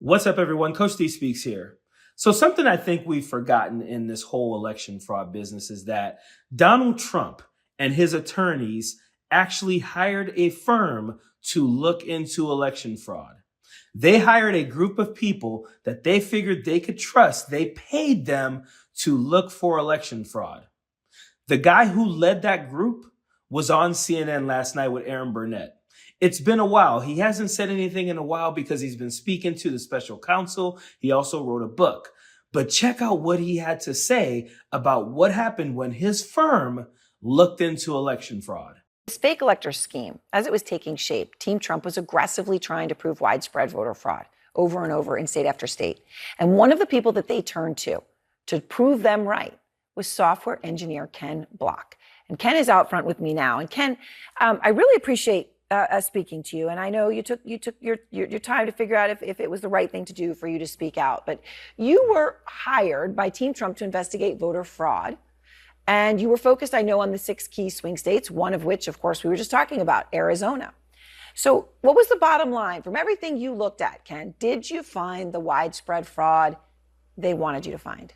What's up, everyone? Coach D Speaks here. So something I think we've forgotten in this whole election fraud business is that Donald Trump and his attorneys actually hired a firm to look into election fraud. They hired a group of people that they figured they could trust. They paid them to look for election fraud. The guy who led that group was on CNN last night with Aaron Burnett. It's been a while. He hasn't said anything in a while because he's been speaking to the special counsel. He also wrote a book. But check out what he had to say about what happened when his firm looked into election fraud. This fake elector scheme, as it was taking shape, Team Trump was aggressively trying to prove widespread voter fraud over and over in state after state. And one of the people that they turned to prove them right was software engineer Ken Block. And Ken is out front with me now. And Ken, I really appreciate speaking to you. And I know you took your time to figure out if it was the right thing to do for you to speak out. But you were hired by Team Trump to investigate voter fraud. And you were focused, I know, on the 6 key swing states, one of which, of course, we were just talking about, Arizona. So what was the bottom line? From everything you looked at, Ken, did you find the widespread fraud they wanted you to find?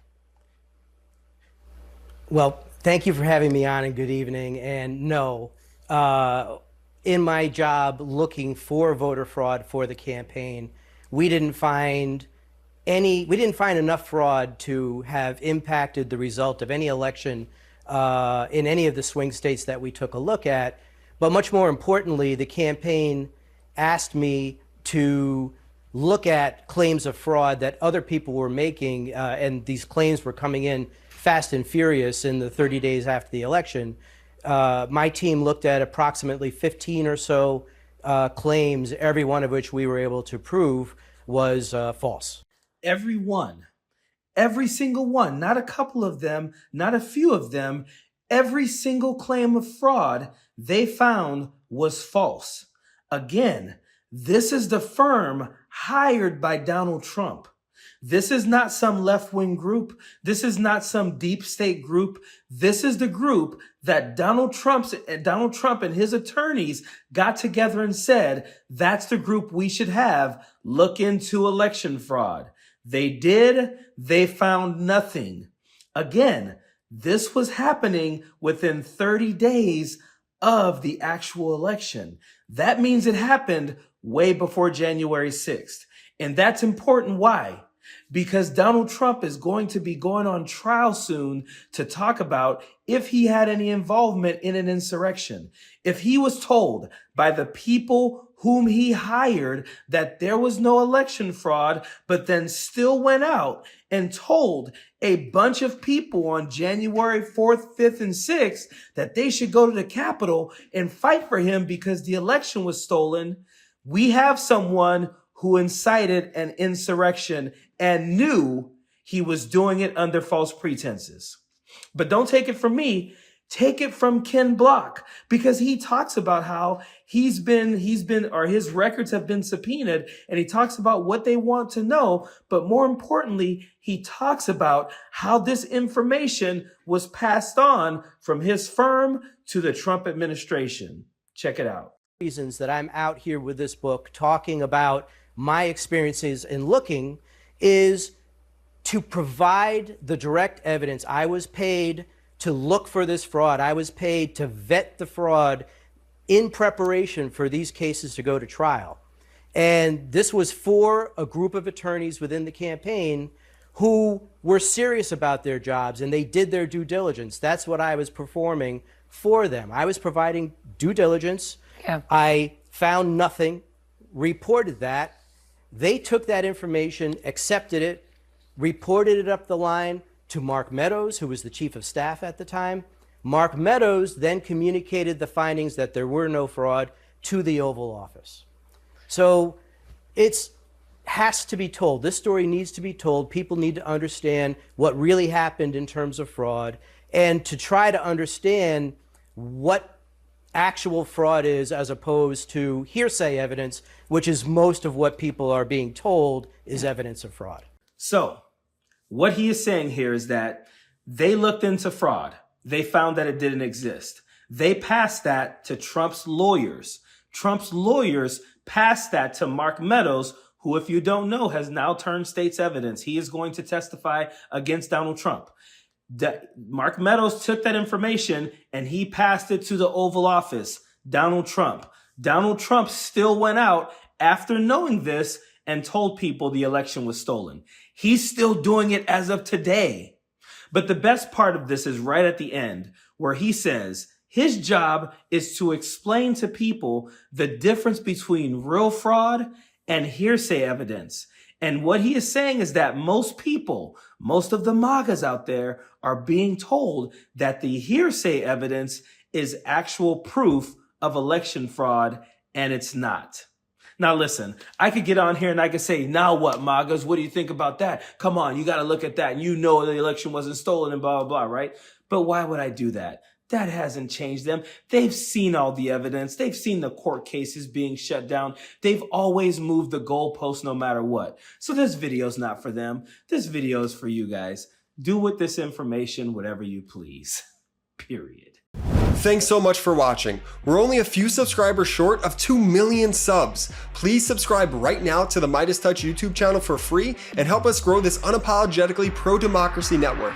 Well, thank you for having me on, and good evening. And no, in my job looking for voter fraud for the campaign, we didn't find enough fraud to have impacted the result of any election in any of the swing states that we took a look at. But much more importantly, the campaign asked me to look at claims of fraud that other people were making, and these claims were coming in fast and furious in the 30 days after the election. My team looked at approximately 15 or so claims, every one of which we were able to prove was false. Every one, every single one, not a couple of them, not a few of them, every single claim of fraud they found was false. Again, this is the firm hired by Donald Trump. This is not some left-wing group. This is not some deep state group. This is the group that Donald Trump and his attorneys got together and said, that's the group we should have look into election fraud. They did. They found nothing. Again, this was happening within 30 days of the actual election. That means it happened way before January 6th. And that's important. Why? Because Donald Trump is going to be going on trial soon to talk about if he had any involvement in an insurrection. If he was told by the people whom he hired that there was no election fraud, but then still went out and told a bunch of people on January 4th, 5th, and 6th that they should go to the Capitol and fight for him because the election was stolen, we have someone who incited an insurrection and knew he was doing it under false pretenses. But don't take it from me. Take it from Ken Block, because he talks about how his records have been subpoenaed, and he talks about what they want to know. But more importantly, he talks about how this information was passed on from his firm to the Trump administration. Check it out. Reasons that I'm out here with this book talking about my experiences in looking is to provide the direct evidence. I was paid to look for this fraud. I was paid to vet the fraud in preparation for these cases to go to trial. And this was for a group of attorneys within the campaign who were serious about their jobs, and they did their due diligence. That's what I was performing for them. I was providing due diligence. Yeah. I found nothing, reported that. They took that information, accepted it, reported it up the line to Mark Meadows, who was the chief of staff at the time. Mark Meadows then communicated the findings that there were no fraud to the Oval Office. So it has to be told. This story needs to be told. People need to understand what really happened in terms of fraud, and to try to understand what actual fraud is as opposed to hearsay evidence, which is most of what people are being told is evidence of fraud. So what he is saying here is that they looked into fraud. They found that it didn't exist. They passed that to Trump's lawyers. Trump's lawyers passed that to Mark Meadows, who, if you don't know, has now turned state's evidence. He is going to testify against Donald Trump. Mark Meadows took that information and he passed it to the Oval Office, Donald Trump. Donald Trump still went out after knowing this and told people the election was stolen. He's still doing it as of today. But the best part of this is right at the end, where he says his job is to explain to people the difference between real fraud and hearsay evidence. And what he is saying is that most people, most of the MAGAs out there, are being told that the hearsay evidence is actual proof of election fraud, and it's not. Now listen, I could get on here and I could say, now what, MAGAs? What do you think about that? Come on, you got to look at that. And you know the election wasn't stolen and blah, blah, blah, right? But why would I do that? That hasn't changed them. They've seen all the evidence. They've seen the court cases being shut down. They've always moved the goalpost no matter what. So this video's not for them. This video is for you guys. Do with this information whatever you please. Period. Thanks so much for watching. We're only a few subscribers short of 2 million subs. Please subscribe right now to the MeidasTouch YouTube channel for free and help us grow this unapologetically pro-democracy network.